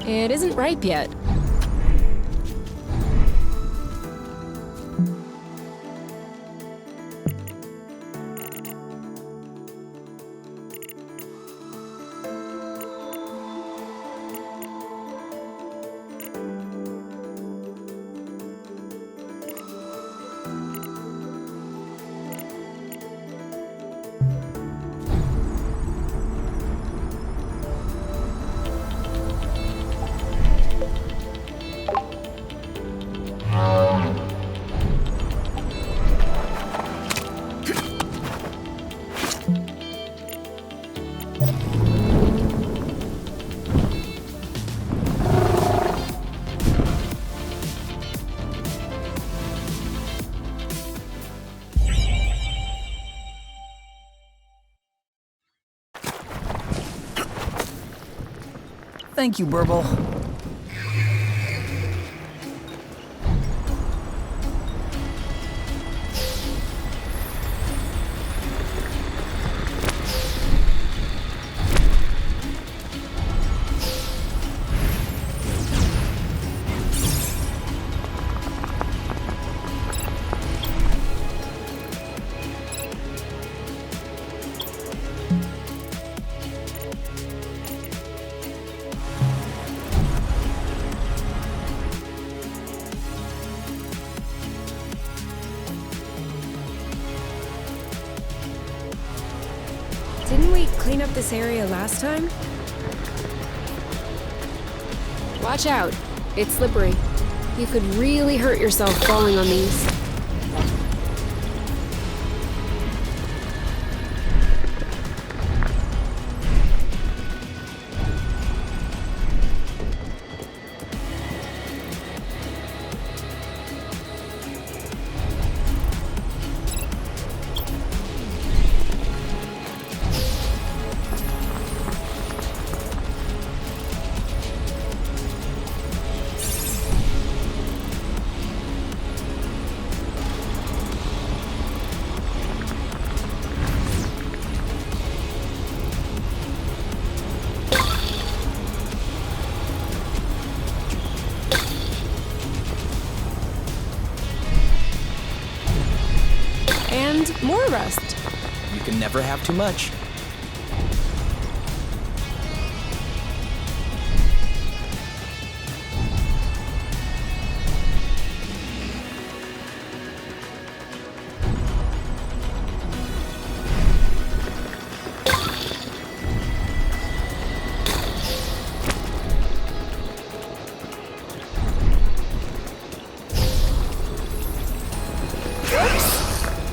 It isn't ripe yet. Thank you, Burble. Didn't we clean up this area last time? Watch out. It's slippery. You could really hurt yourself falling on these. And more rust. You can never have too much.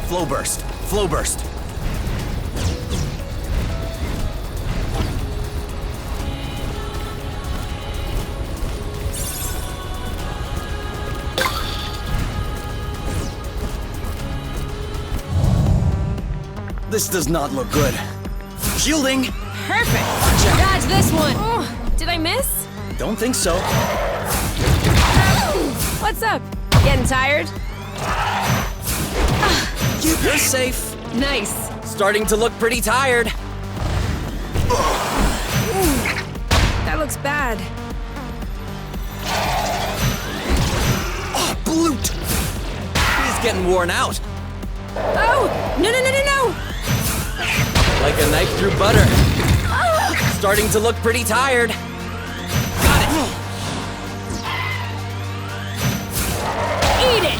Flow burst! Flow burst! This does not look good. Shielding! Perfect! Dodge this one! Oh, did I miss? Don't think so. What's up? Getting tired? You're safe. Nice. Starting to look pretty tired. That looks bad. Oh, Bloot! He's getting worn out. Oh! No, no, no, no, no! Like a knife through butter. Starting to look pretty tired. Got it! Eat it!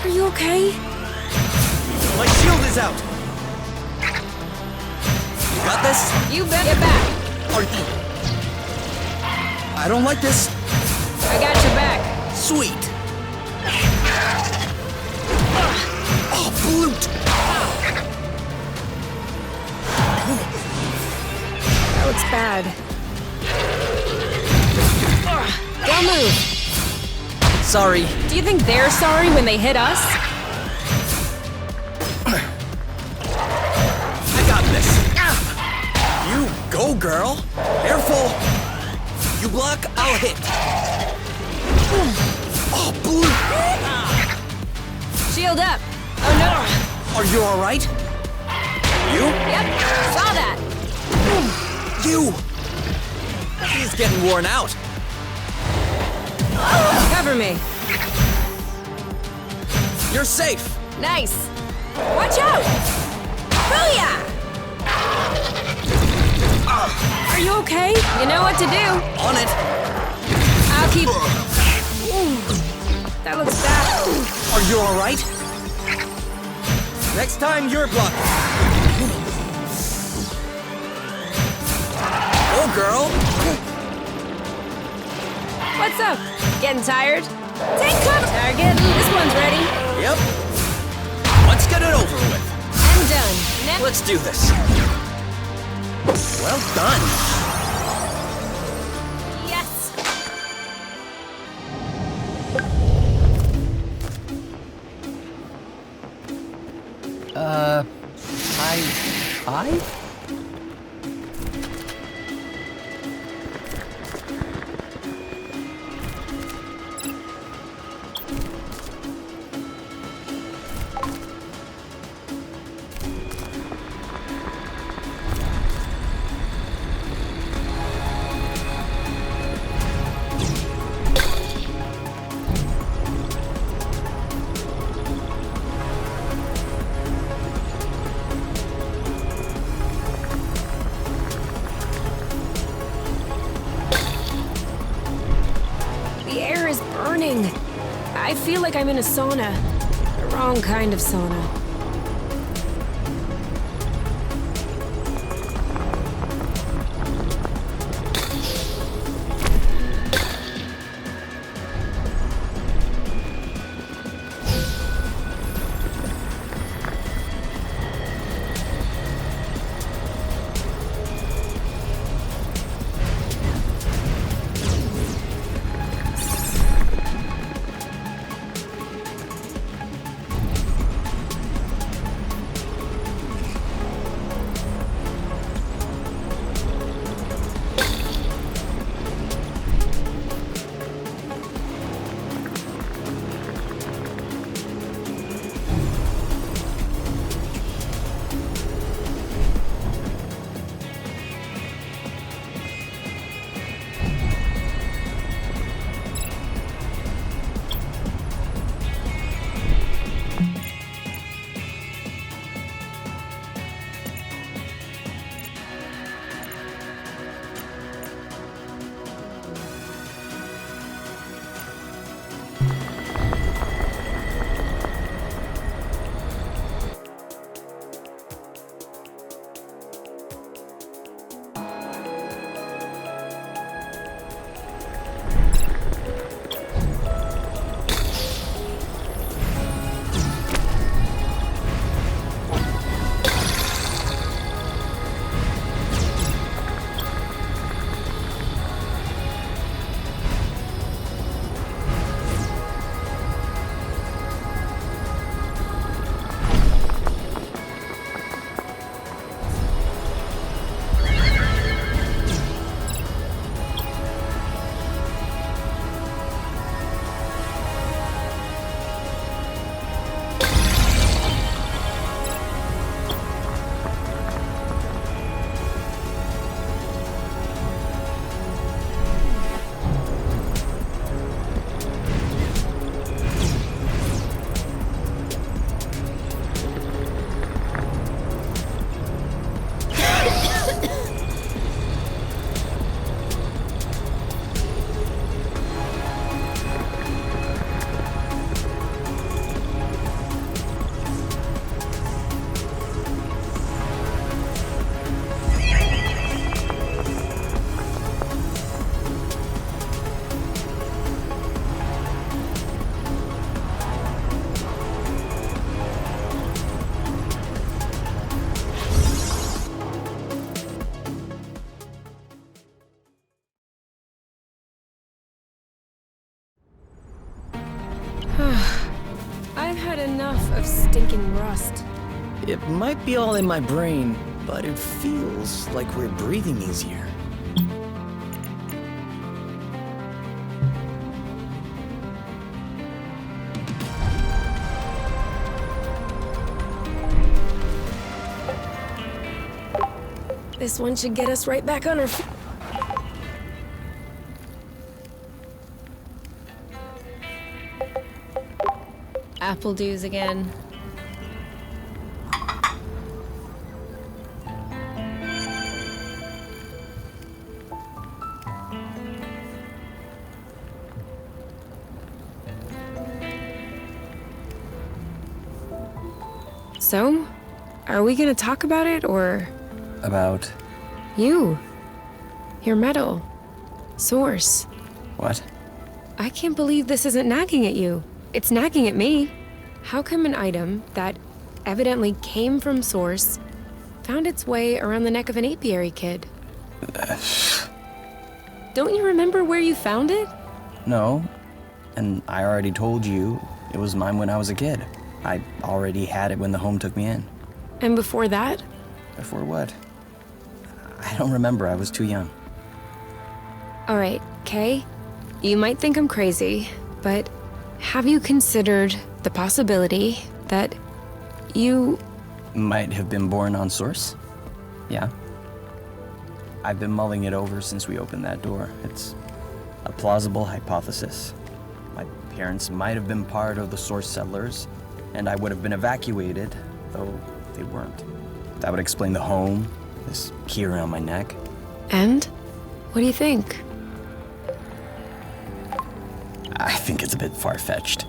Are you okay? My shield is out. You got this? You bet. Get back. I don't like this. I got your back. Sweet. Oh, Bloot! That looks bad. Don't move. Sorry. Do you think they're sorry when they hit us? Go, girl! Careful! You block, I'll hit. Oh, blue! Shield up. Oh no. Are you alright? You? Yep, saw that. You! He's getting worn out. Cover me. You're safe. Nice. Watch out. Booyah! Are you okay? You know what to do. On it. I'll keep... Ooh, that looks bad. Are you alright? Next time, you're blocking. Go, girl. What's up? Getting tired? Take cover. Target. This one's ready. Yep. Let's get it over with. I'm done. Next. Let's do this. Well done. Yes. I? The air is burning. I feel like I'm in a sauna. The wrong kind of sauna. I've had enough of stinking rust. It might be all in my brain, but it feels like we're breathing easier. This one should get us right back on our feet. Apple dews again. So, are we gonna talk about it, or? About You. Your medal. Source. what? I can't believe this isn't nagging at you. It's nagging at me. How come an item that evidently came from Source found its way around the neck of an apiary kid? Don't you remember where you found it? No, and I already told you it was mine when I was a kid. I already had it when the home took me in. And before that? Before what? I don't remember, I was too young. All right, Kay, you might think I'm crazy, but have you considered the possibility that you... Might have been born on Source? Yeah. I've been mulling it over since we opened that door. It's a plausible hypothesis. My parents might have been part of the Source settlers, and I would have been evacuated, though they weren't. That would explain the home, this key around my neck. And? What do you think? I think it's a bit far-fetched.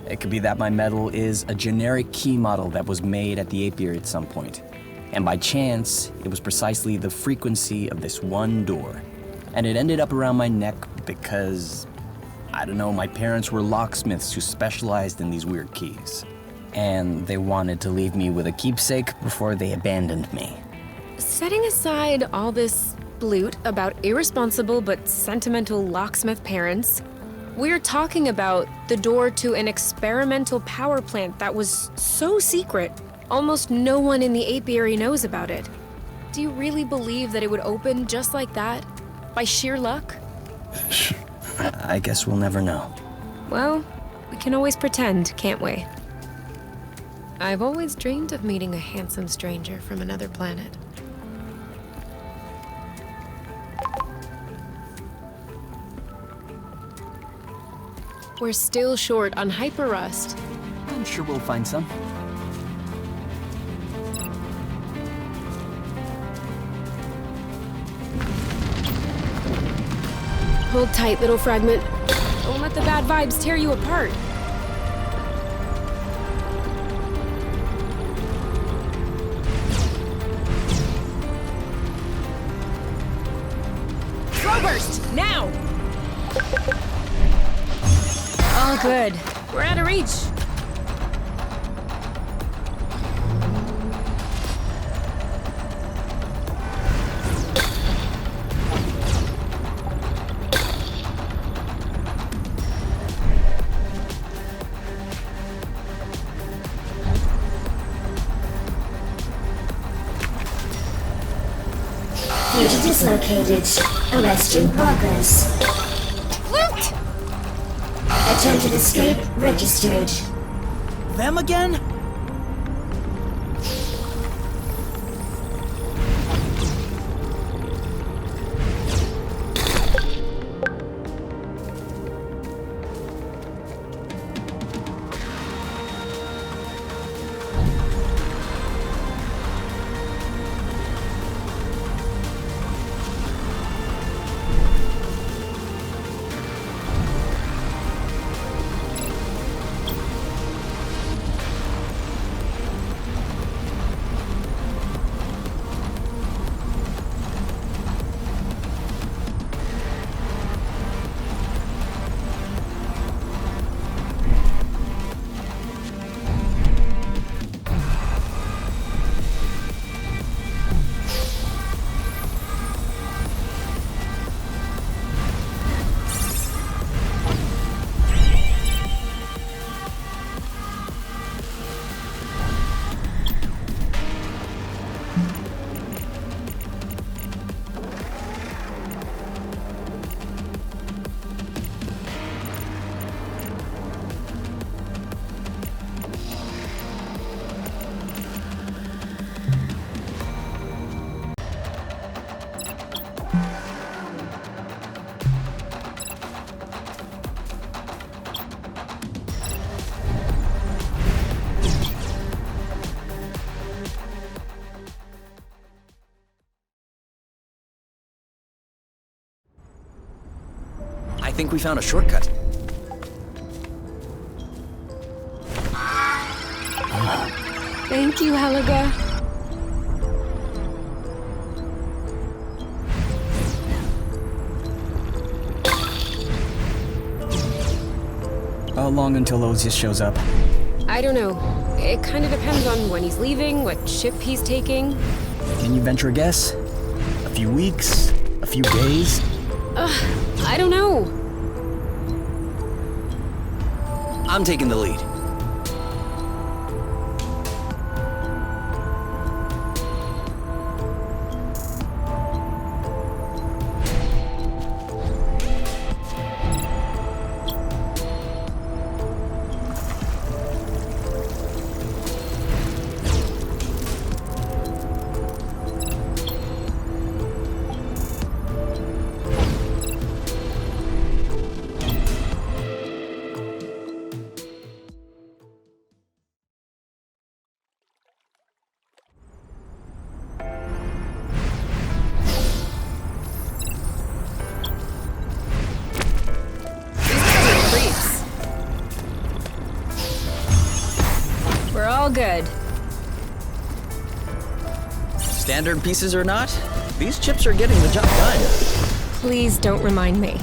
It could be that my medal is a generic key model that was made at the apiary at some point. And by chance, it was precisely the frequency of this one door. And it ended up around my neck because, I don't know, my parents were locksmiths who specialized in these weird keys. And they wanted to leave me with a keepsake before they abandoned me. Setting aside all this bloot about irresponsible but sentimental locksmith parents, we're talking about the door to an experimental power plant that was so secret, almost no one in the apiary knows about it. Do you really believe that it would open just like that? By sheer luck? I guess we'll never know. Well, we can always pretend, can't we? I've always dreamed of meeting a handsome stranger from another planet. We're still short on hyper rust. I'm sure we'll find some. Hold tight, little fragment. Don't let the bad vibes tear you apart. Throw burst! Now! All good. We're out of reach. Future dislocated. Arrest in progress. Loot! Attempted escape registered. Them again? think we found a shortcut. Thank you, Helga. How long until Osius shows up? I don't know. It kind of depends on when he's leaving, what ship he's taking. Can you venture a guess? A few weeks? A few days? I don't know. I'm taking the lead. All good. Standard pieces or not, these chips are getting the job done. Please don't remind me.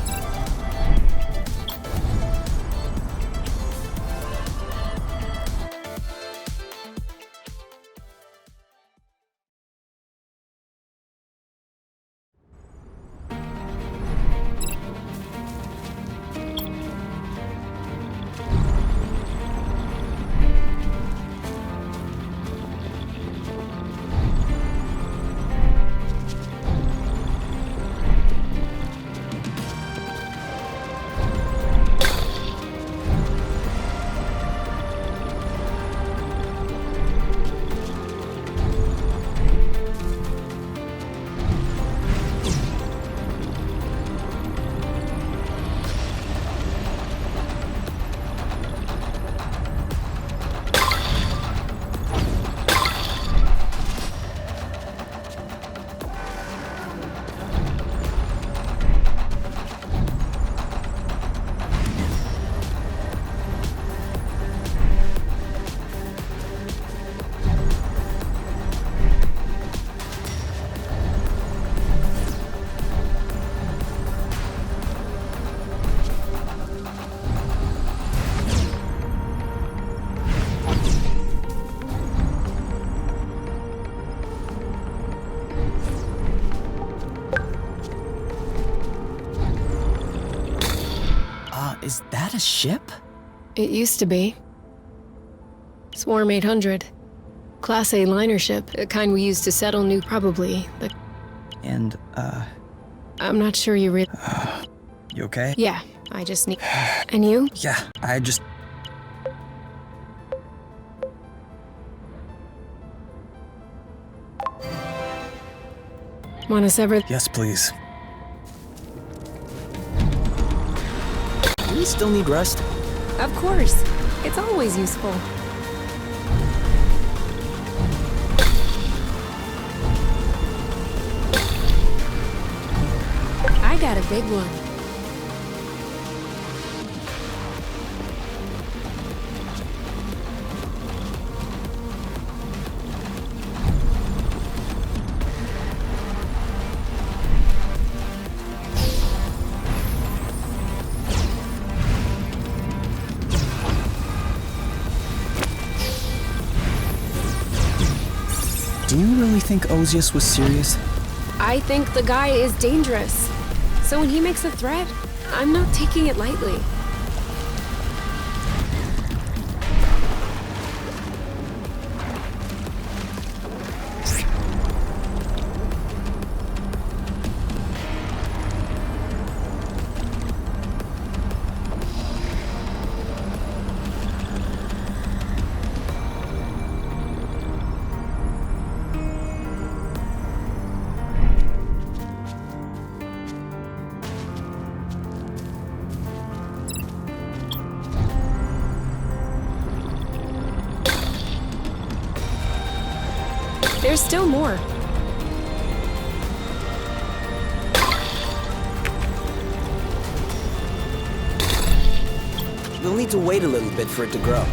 Is that a ship? It used to be. Swarm 800. Class A liner ship, the kind we used to settle new, probably. And, I'm not sure you really... You okay? Yeah, I just need... And you? Yeah, I just... Want to sever... Yes, please. Do we still need rest? Of course. It's always useful. I got a big one. Do you really think Osius was serious? I think the guy is dangerous. So when he makes a threat, I'm not taking it lightly. There's still more. We'll need to wait a little bit for it to grow.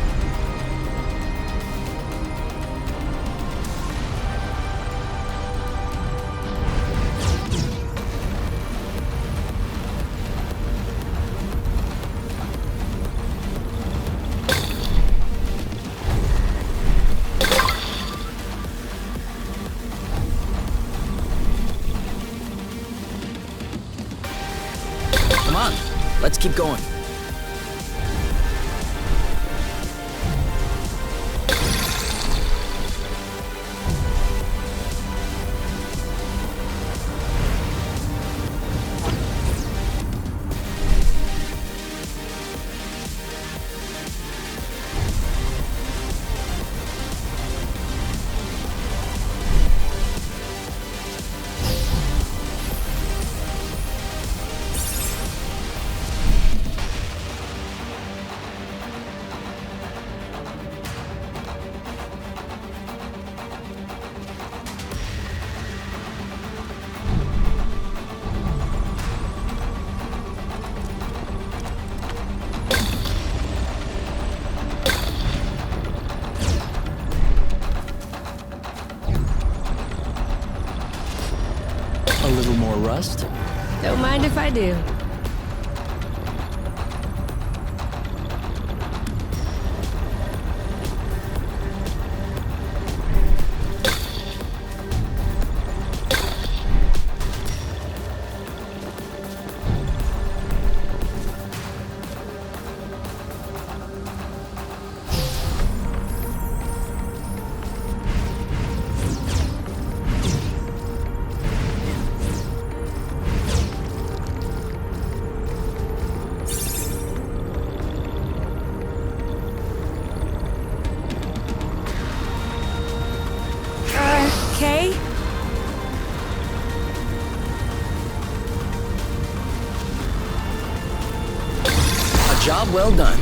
Come on, let's keep going. A little more rust? Don't mind if I do. Okay. A job well done.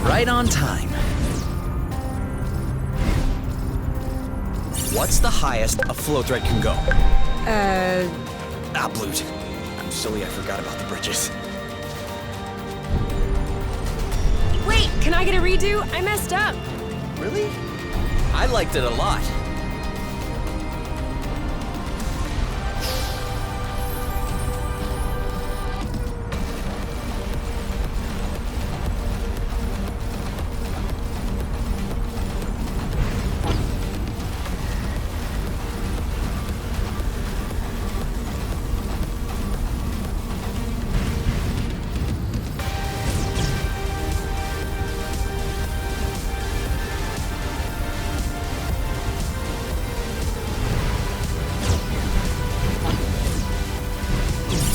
Right on time. What's the highest a flow thread can go? Ah, Bloot. I'm silly, I forgot about the bridges. Wait, can I get a redo? I messed up. Really? I liked it a lot.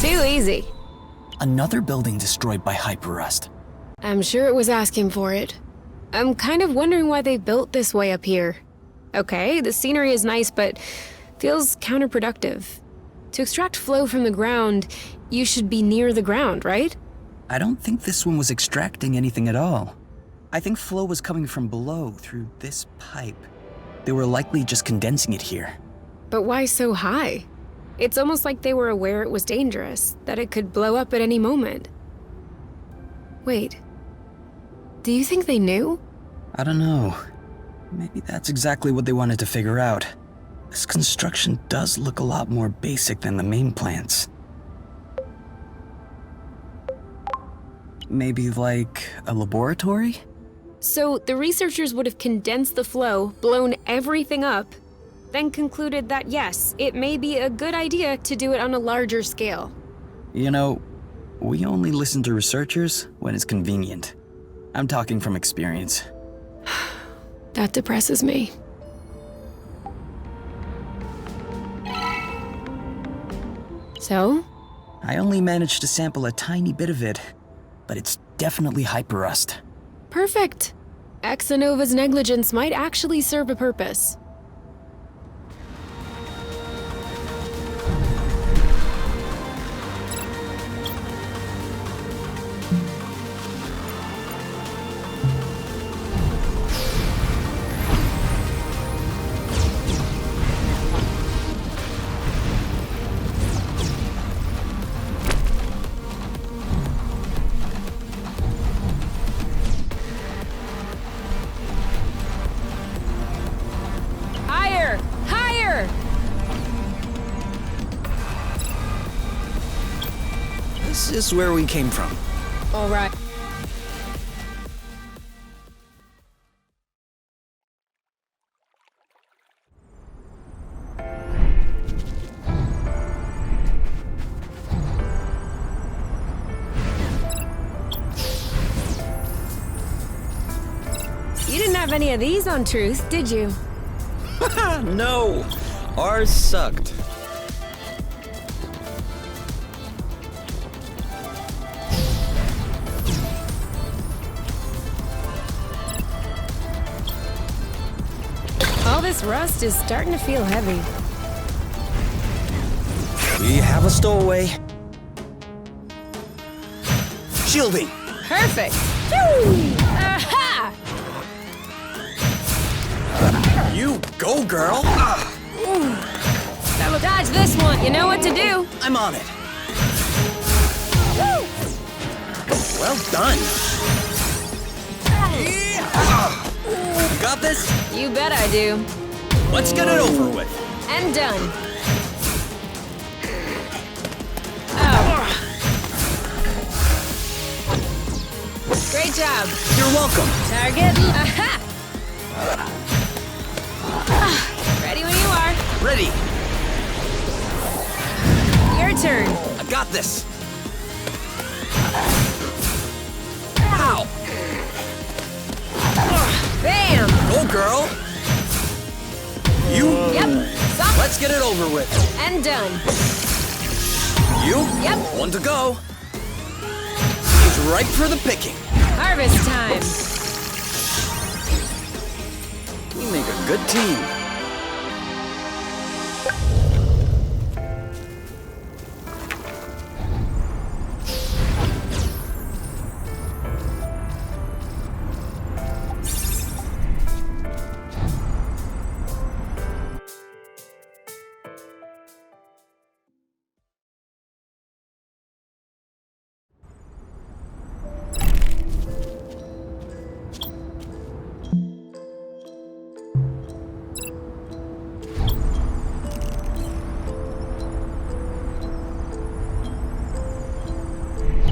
Too easy. Another building destroyed by hyperrust. I'm sure it was asking for it. I'm kind of wondering why they built this way up here. Okay, the scenery is nice, but feels counterproductive. To extract flow from the ground, you should be near the ground, right? I don't think this one was extracting anything at all. I think flow was coming from below through this pipe. They were likely just condensing it here. But why so high? It's almost like they were aware it was dangerous, that it could blow up at any moment. Wait. Do you think they knew? I don't know. Maybe that's exactly what they wanted to figure out. This construction does look a lot more basic than the main plants. Maybe like a laboratory? So the researchers would have condensed the flow, blown everything up, then concluded that yes, it may be a good idea to do it on a larger scale. You know, we only listen to researchers when it's convenient. I'm talking from experience. That depresses me. So? I only managed to sample a tiny bit of it, but it's definitely hyperrust. Perfect. Exanova's negligence might actually serve a purpose. Higher! Higher! This is where we came from. All right. You didn't have any of these on Truth, did you? No! Ours sucked. All this rust is starting to feel heavy. We have a stowaway. Shielding! Perfect! Phew! Aha! You go, girl! Dodge this one. You know what to do. I'm on it. Well done. You got this? You bet I do. Let's get it over with. And done. Oh. Great job. You're welcome. Target. Aha! Ready when you are. Ready. Your turn. I got this. Ow! Bam! Go, girl. You. Yep. Stop. Let's get it over with. And done. You. Yep. One to go. He's ripe for the picking. Harvest time. We make a good team.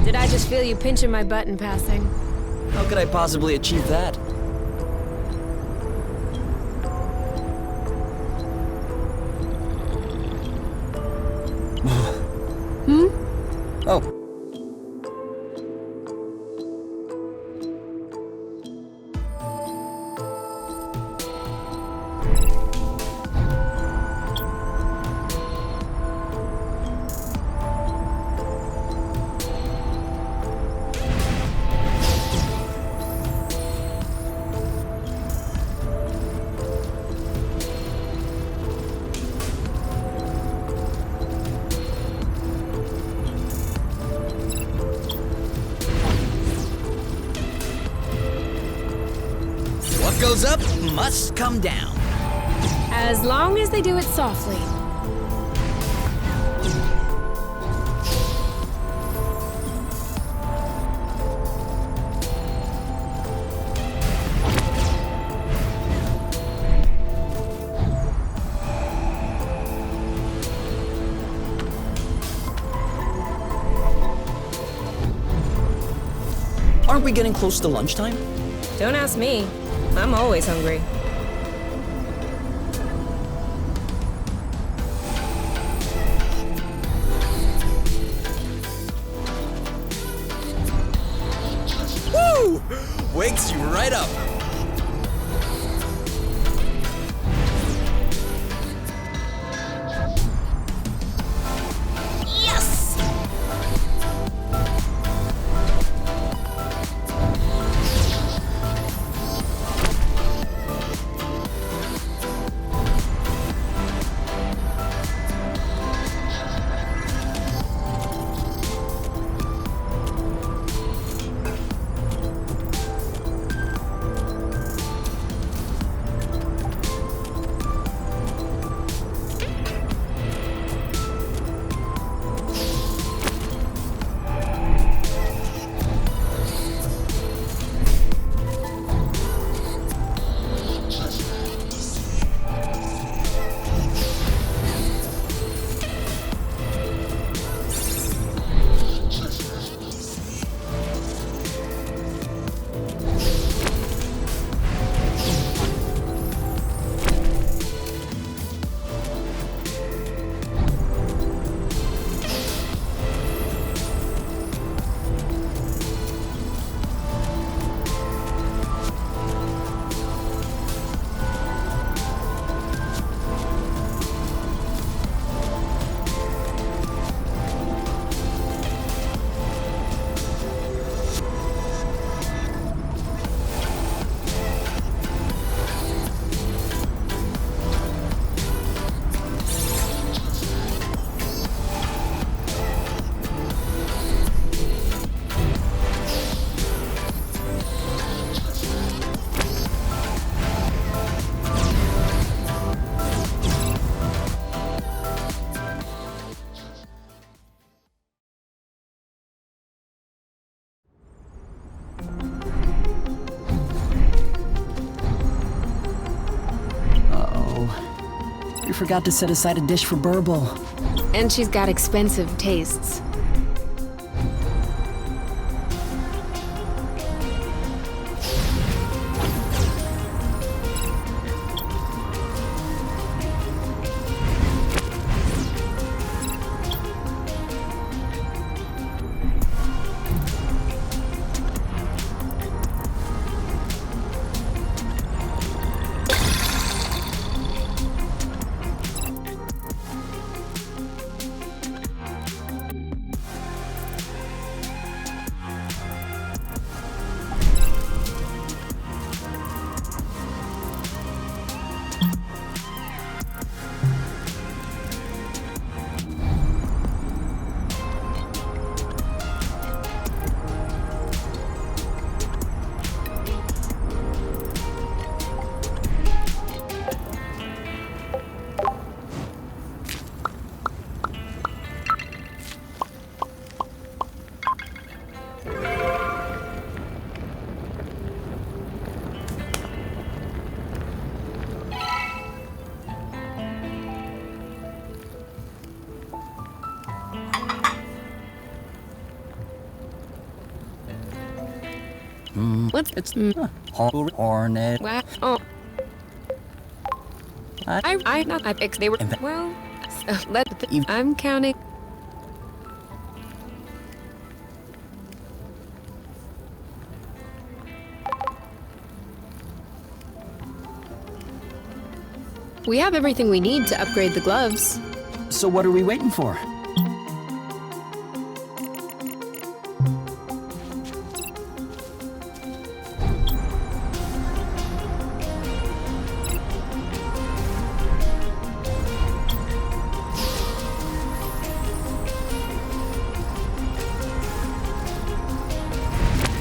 Did I just feel you pinching my butt in passing? How could I possibly achieve that? Oh, What goes up must come down. As long as they do it softly. Aren't we getting close to lunchtime? Don't ask me. I'm always hungry. Woo! Wakes you right up. Yes! We forgot to set aside a dish for Burble. And she's got expensive tastes. What's It's hornet. Wow. Oh. I fixed. They were. Well, I'm counting. We have everything we need to upgrade the gloves. So what are we waiting for?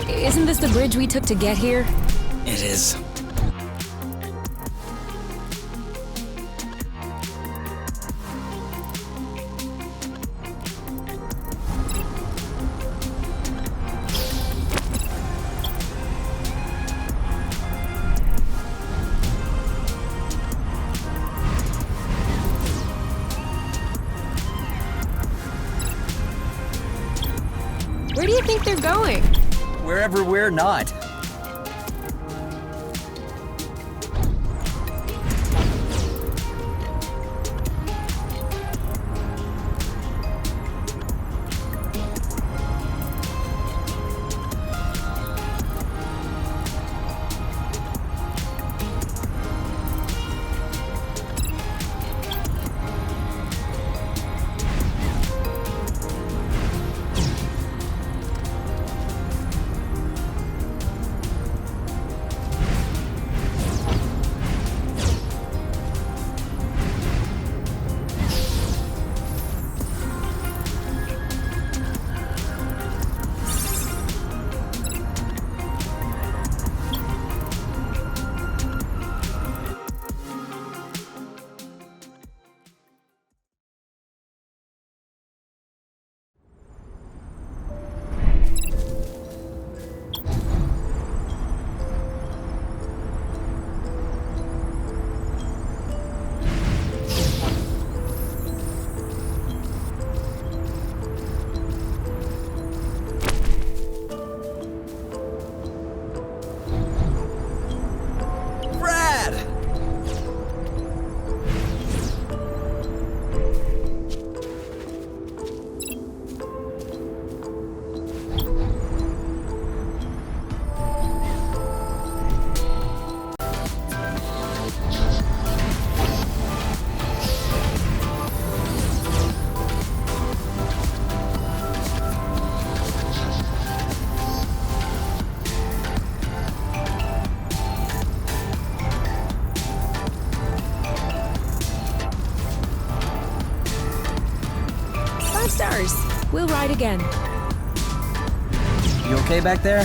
Isn't this the bridge we took to get here? It is. Where do you think they're going? wherever we're not. Stars. We'll ride again. You okay back there?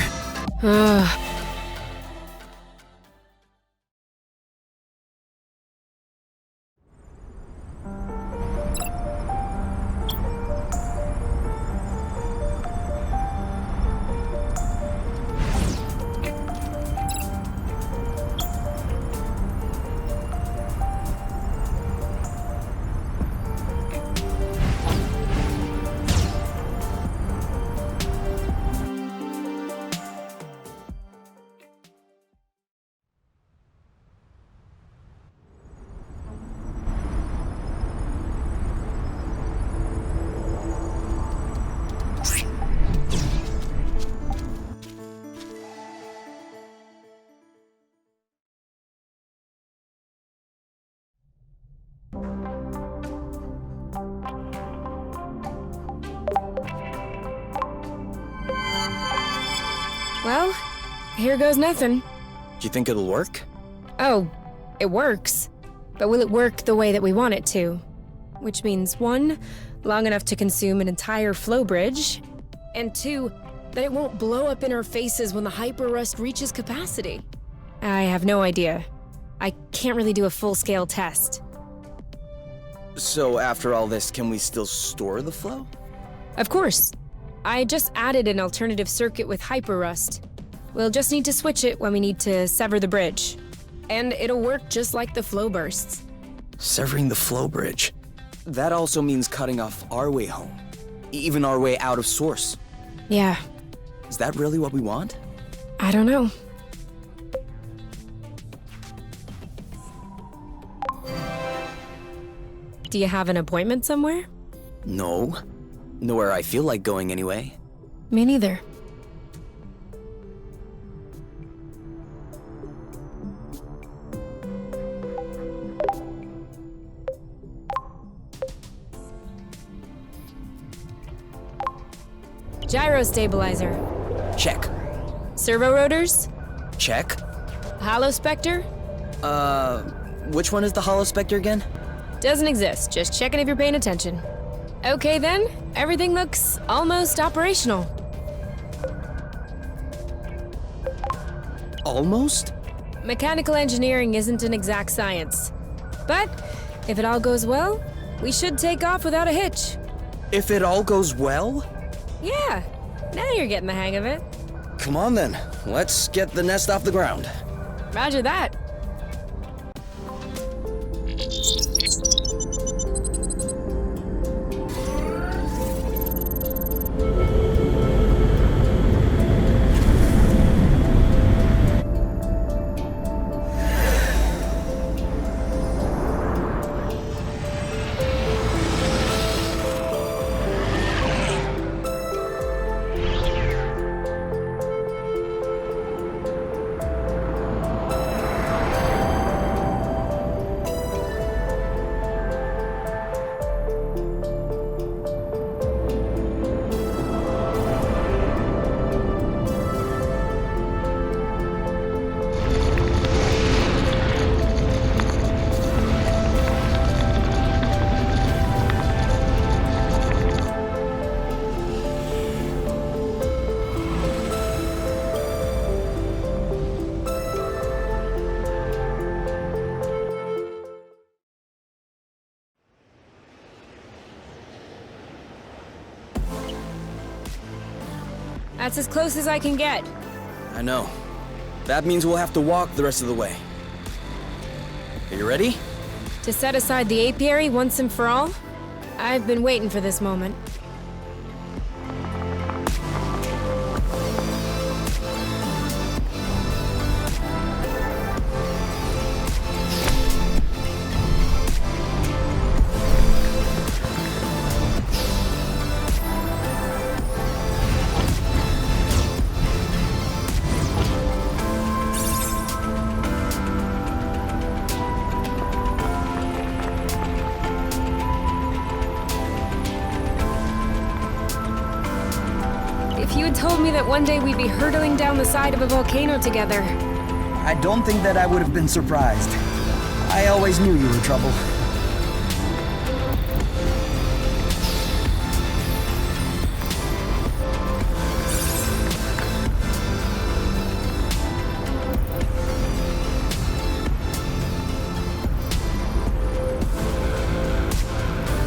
Well, here goes nothing. Do you think it'll work? Oh, it works. But will it work the way that we want it to? Which means, 1, long enough to consume an entire flow bridge, and 2, that it won't blow up in our faces when the hyper-rust reaches capacity. I have no idea. I can't really do a full-scale test. So after all this, can we still store the flow? Of course. I just added an alternative circuit with hyper-rust. We'll just need to switch it when we need to sever the bridge. And it'll work just like the flow bursts. Severing the flow bridge. That also means cutting off our way home. Even our way out of source. Yeah, Is that really what we want? I don't know. Do you have an appointment somewhere? No. Nowhere I feel like going anyway. Me neither. Gyro stabilizer. Check. Servo rotors? Check. Holospector? Which one is the holospector again? Doesn't exist, just checking if you're paying attention. Okay then, everything looks almost operational. Almost? Mechanical engineering isn't an exact science. But if it all goes well, we should take off without a hitch. If it all goes well? Yeah, now you're getting the hang of it. Come on then, let's get the nest off the ground. Roger that. That's as close as I can get. I know. That means we'll have to walk the rest of the way. Are you ready? To set aside the apiary once and for all? I've been waiting for this moment. If you had told me that one day we'd be hurtling down the side of a volcano together. I don't think that I would have been surprised. I always knew you were trouble.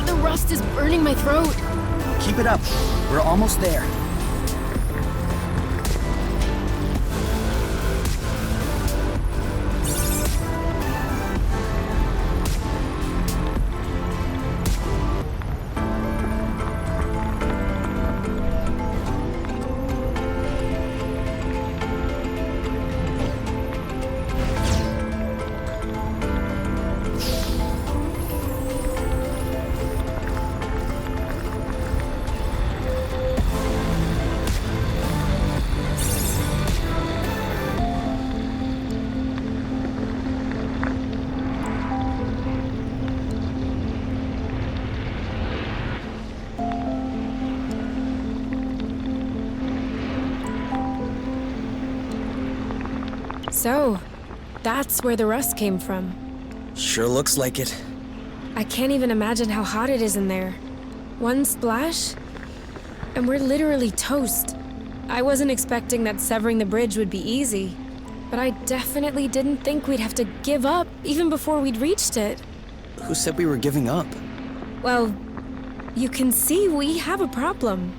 The rust is burning my throat. Keep it up. We're almost there. So, that's where the rust came from. Sure looks like it. I can't even imagine how hot it is in there. One splash, and we're literally toast. I wasn't expecting that severing the bridge would be easy, but I definitely didn't think we'd have to give up even before we'd reached it. Who said we were giving up? Well, you can see we have a problem.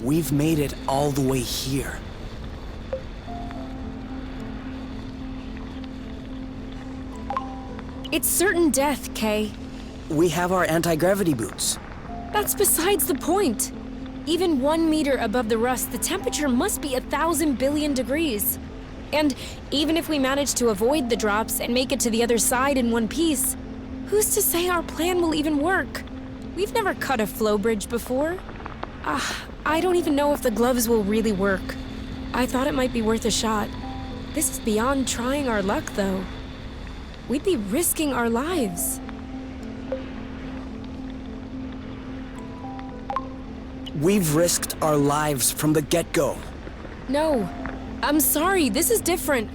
We've made it all the way here. It's certain death, Kay. We have our anti-gravity boots. That's besides the point. Even 1 meter above the rust, the temperature must be 1,000 billion degrees. And even if we manage to avoid the drops and make it to the other side in one piece, who's to say our plan will even work? We've never cut a flow bridge before. I don't even know if the gloves will really work. I thought it might be worth a shot. This is beyond trying our luck, though. We'd be risking our lives. We've risked our lives from the get-go. No, I'm sorry, this is different.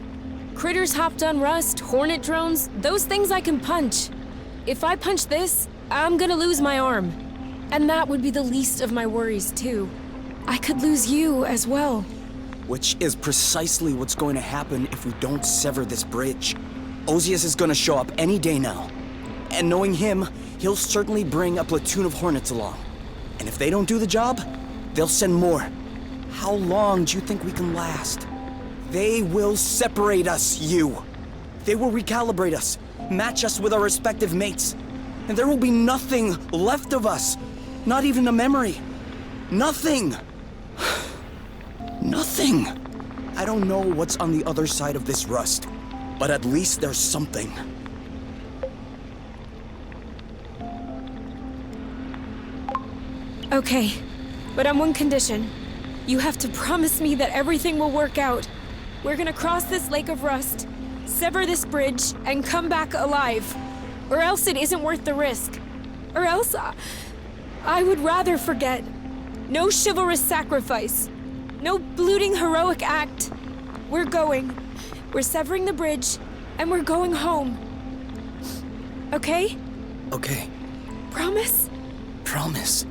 Critters hopped on rust, hornet drones, those things I can punch. If I punch this, I'm gonna lose my arm. And that would be the least of my worries, too. I could lose you as well. Which is precisely what's going to happen if we don't sever this bridge. Ozias is gonna show up any day now. And knowing him, he'll certainly bring a platoon of hornets along. And if they don't do the job, they'll send more. How long do you think we can last? They will separate us, you. They will recalibrate us, match us with our respective mates. And there will be nothing left of us. Not even a memory. Nothing. Nothing. I don't know what's on the other side of this rust, but at least there's something. Okay, but on one condition. You have to promise me that everything will work out. We're gonna cross this lake of rust, sever this bridge, and come back alive. Or else it isn't worth the risk. Or else I would rather forget. No chivalrous sacrifice. No bloating heroic act. We're going. We're severing the bridge, and we're going home. Okay? Okay. Promise? Promise.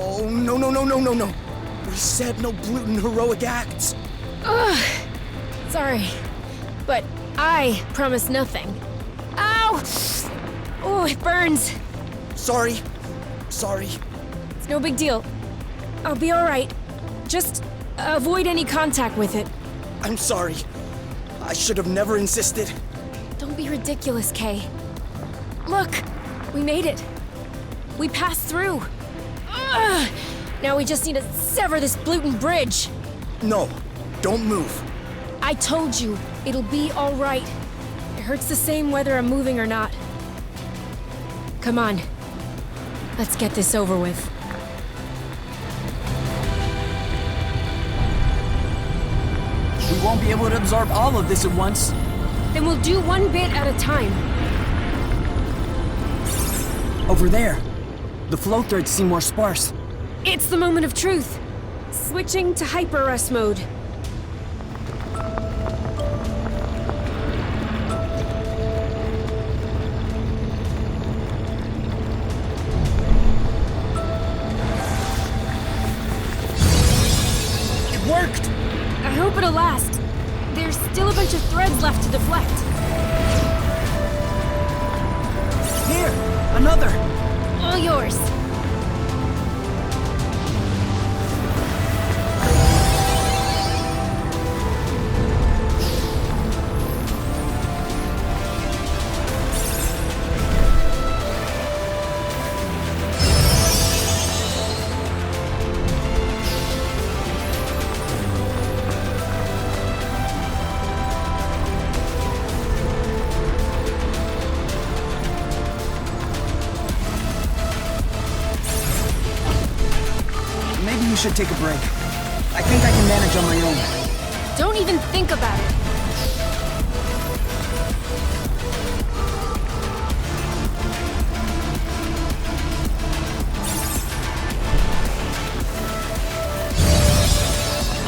Oh, no, no, no, no, no, no. We said no gluten heroic acts. Ugh. Sorry, but I promise nothing. Ow! Oh, it burns. Sorry. Sorry. It's no big deal. I'll be all right. Just avoid any contact with it. I'm sorry. I should have never insisted. Don't be ridiculous, Kay. Look, we made it. We passed through. Ugh. Now we just need to sever this gluten bridge. No, don't move. I told you, it'll be all right. It hurts the same whether I'm moving or not. Come on. Let's get this over with. We won't be able to absorb all of this at once. Then we'll do one bit at a time. Over there. The flow threads seem more sparse. It's the moment of truth. Switching to hyper-rest mode. It worked! I hope it'll last. There's still a bunch of threads left to deflect. Here! Another! All yours. Maybe you should take a break. I think I can manage on my own. Don't even think about it.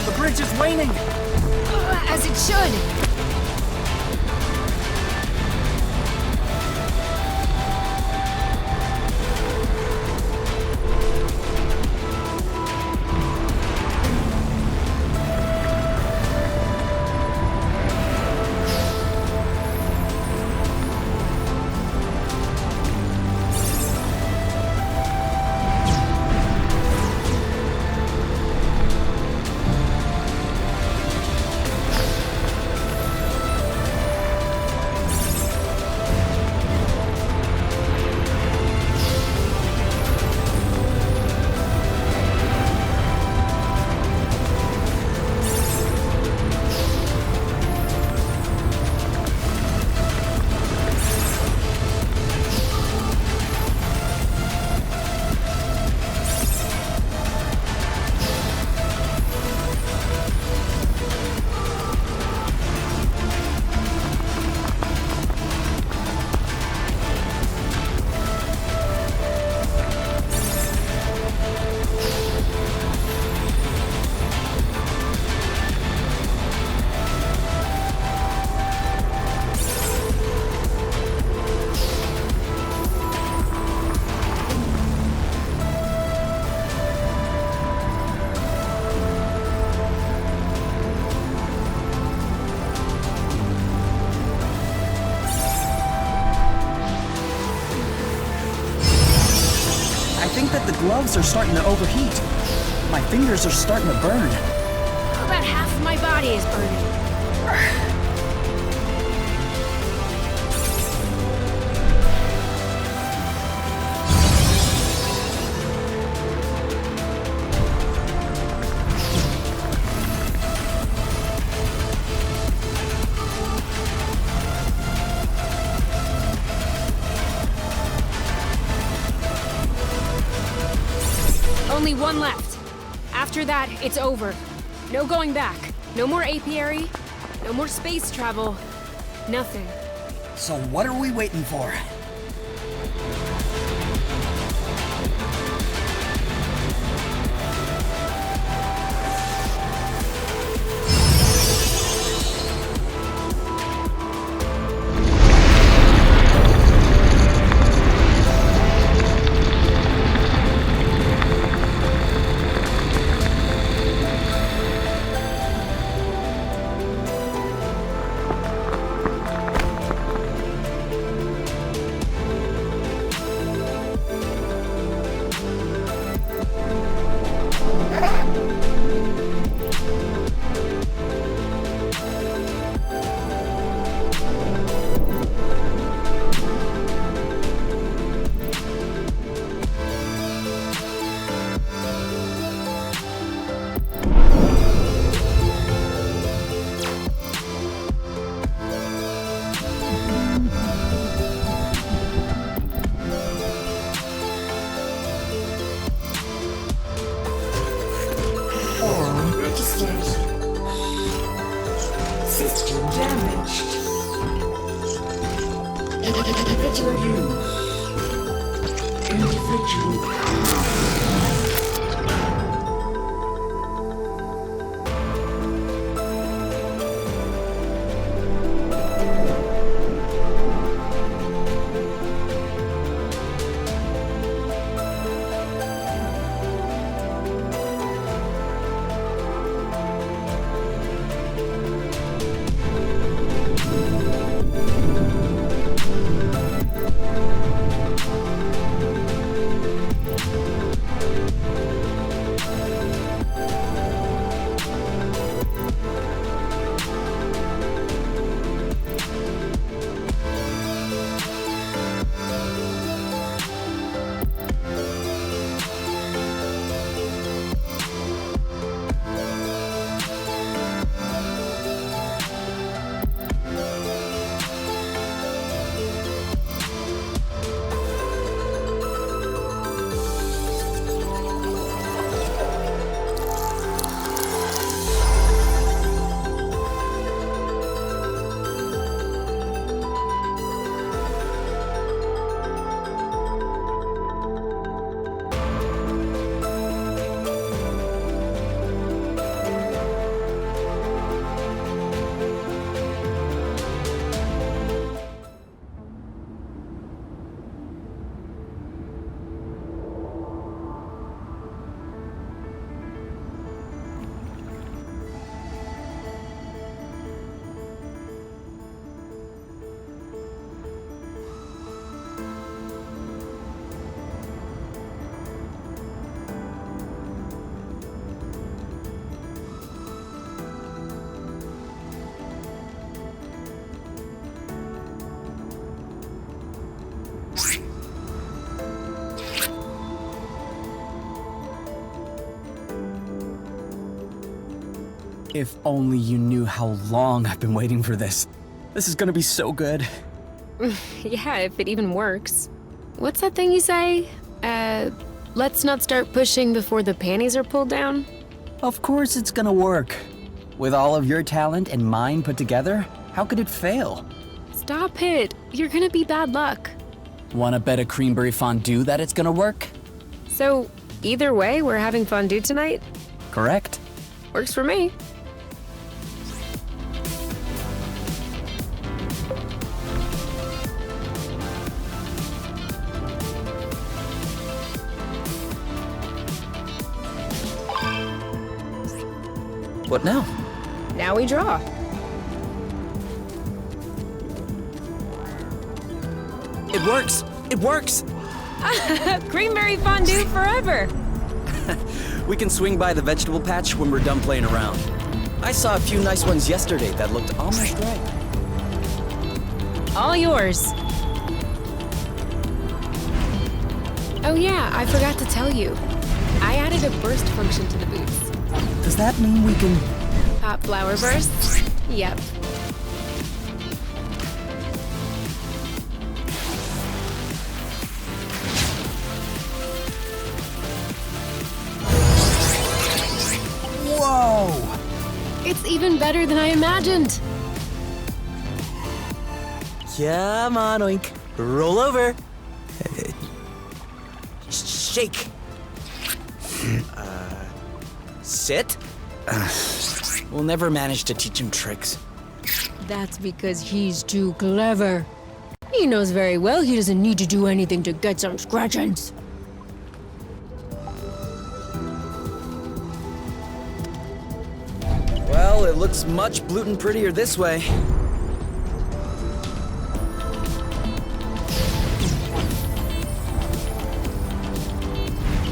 The bridge is waning! As it should. The gloves are starting to overheat. My fingers are starting to burn. About half of my body is burning. Only one left. After that, it's over. No going back. No more apiary. No more space travel. Nothing. So what are we waiting for? If only you knew how long I've been waiting for this. This is gonna be so good. Yeah, if it even works. What's that thing you say? Let's not start pushing before the panties are pulled down? Of course it's gonna work. With all of your talent and mine put together, how could it fail? Stop it. You're gonna be bad luck. Wanna bet a creamberry fondue that it's gonna work? So, either way, we're having fondue tonight? Correct. Works for me. What now? Now we draw. It works! It works! Creamberry fondue forever! We can swing by the vegetable patch when we're done playing around. I saw a few nice ones yesterday that looked almost right. All yours. Oh yeah, I forgot to tell you. I added a burst function to the boots. Does that mean we can... Pop flower bursts? Yep. Whoa! It's even better than I imagined. Come on, Oink. Roll over. Shake. Sit. We'll never manage to teach him tricks. That's because he's too clever. He knows very well he doesn't need to do anything to get some scratchings. Well, it looks much blootin' prettier this way.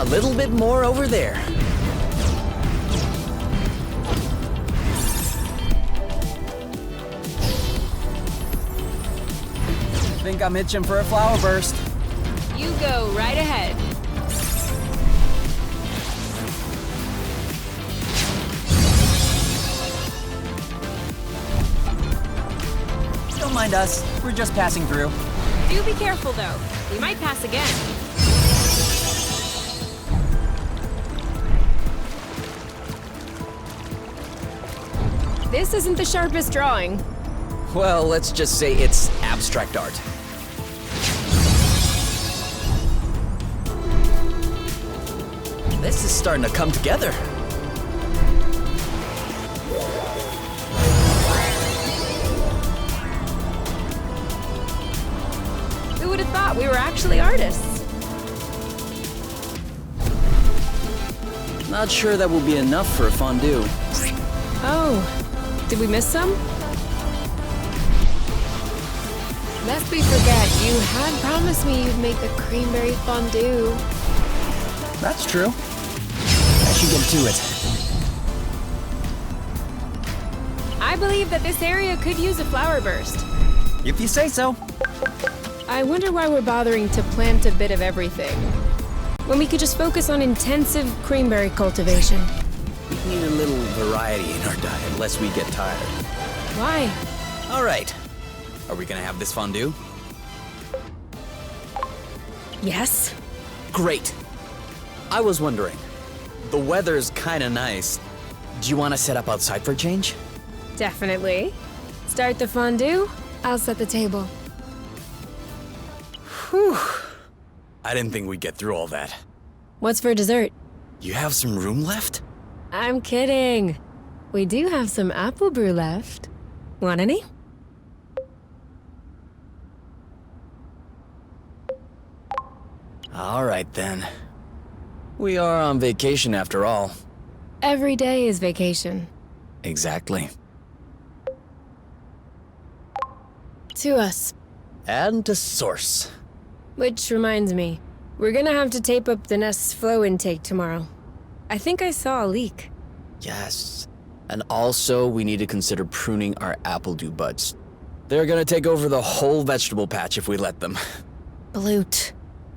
A little bit more over there. Think I'm itching for a flower burst. You go right ahead. Don't mind us. We're just passing through. Do be careful though. We might pass again. This isn't the sharpest drawing. Well, let's just say it's abstract art. This is starting to come together. Who would have thought we were actually artists? Not sure that will be enough for a fondue. Oh, did we miss some? Lest we forget, you had promised me you'd make a cranberry fondue. That's true. I should get to it. I believe that this area could use a flower burst. If you say so. I wonder why we're bothering to plant a bit of everything, when we could just focus on intensive cranberry cultivation. We need a little variety in our diet, lest we get tired. Why? All right. Are we gonna have this fondue? Yes. Great. I was wondering, the weather's kinda nice. Do you wanna set up outside for a change? Definitely. Start the fondue, I'll set the table. Whew. I didn't think we'd get through all that. What's for dessert? You have some room left? I'm kidding. We do have some apple brew left. Want any? All right then. We are on vacation after all. Every day is vacation. Exactly. To us. And to source. Which reminds me, we're gonna have to tape up the nest's flow intake tomorrow. I think I saw a leak. Yes. And also, we need to consider pruning our apple dew buds. They're gonna take over the whole vegetable patch if we let them. Blute.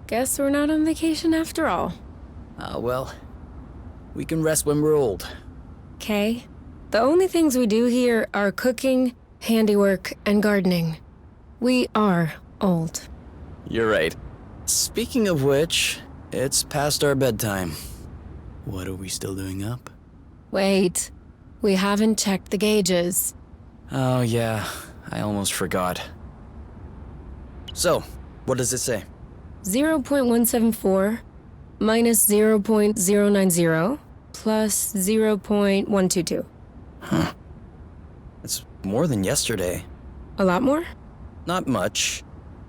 Guess we're not on vacation after all. Well, we can rest when we're old. Okay. The only things we do here are cooking, handiwork, and gardening. We are old. You're right. Speaking of which, it's past our bedtime. What are we still doing up? Wait. We haven't checked the gauges. Oh yeah, I almost forgot. So, what does it say? 0.174 minus 0.090 plus 0.122. Huh. It's more than yesterday. A lot more? Not much,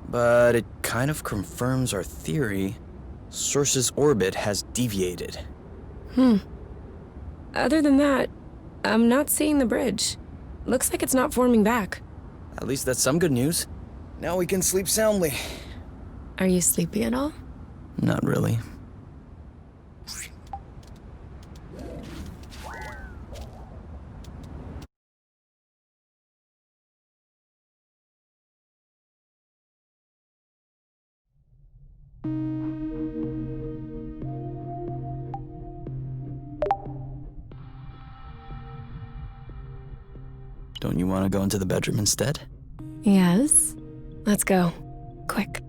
but it kind of confirms our theory. Source's orbit has deviated. Other than that, I'm not seeing the bridge. Looks like it's not forming back. At least that's some good news. Now we can sleep soundly. Are you sleepy at all? Not really. Don't you want to go into the bedroom instead? Yes. Let's go. Quick.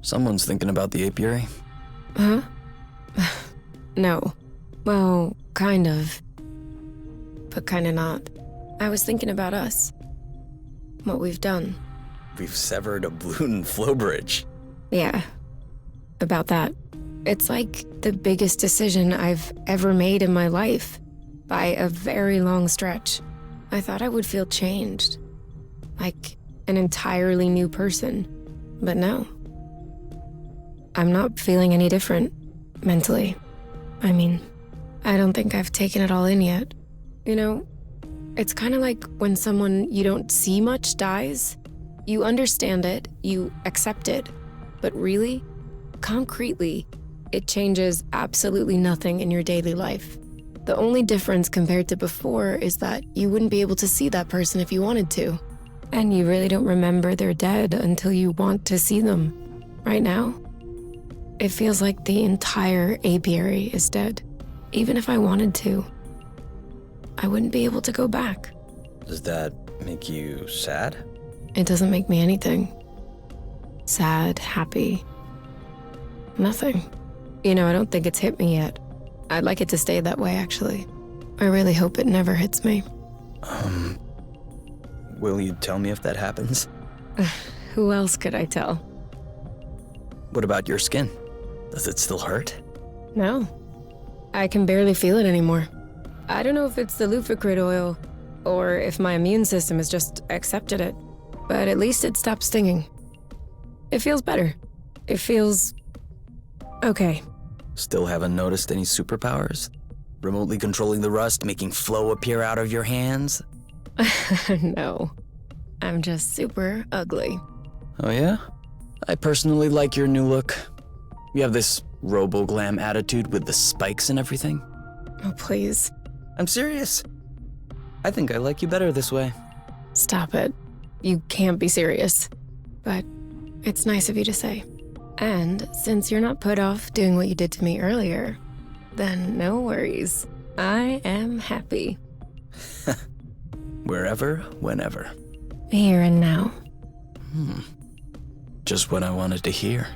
Someone's thinking about the apiary. Huh? No. Well, kind of. But kinda not. I was thinking about us. What we've done. We've severed a balloon and flow bridge. Yeah. About that. It's like the biggest decision I've ever made in my life. By a very long stretch. I thought I would feel changed. Like an entirely new person. But no. I'm not feeling any different. Mentally. I mean, I don't think I've taken it all in yet. You know, it's kind of like when someone you don't see much dies. You understand it, you accept it. But really, concretely, it changes absolutely nothing in your daily life. The only difference compared to before is that you wouldn't be able to see that person if you wanted to. And you really don't remember they're dead until you want to see them. Right now, it feels like the entire apiary is dead. Even if I wanted to, I wouldn't be able to go back. Does that make you sad? It doesn't make me anything. Sad, happy. Nothing. You know, I don't think it's hit me yet. I'd like it to stay that way, actually. I really hope it never hits me. Will you tell me if that happens? Who else could I tell? What about your skin? Does it still hurt? No. I can barely feel it anymore. I don't know if it's the Lufacrid oil, or if my immune system has just accepted it, but at least it stopped stinging. It feels better. It feels... okay. Still haven't noticed any superpowers? Remotely controlling the rust, making flow appear out of your hands? No. I'm just super ugly. Oh yeah? I personally like your new look. You have this robo-glam attitude with the spikes and everything. Oh, please. I'm serious. I think I like you better this way. Stop it. You can't be serious. But it's nice of you to say. And since you're not put off doing what you did to me earlier, then no worries. I am happy. Wherever, whenever. Here and now. Just what I wanted to hear.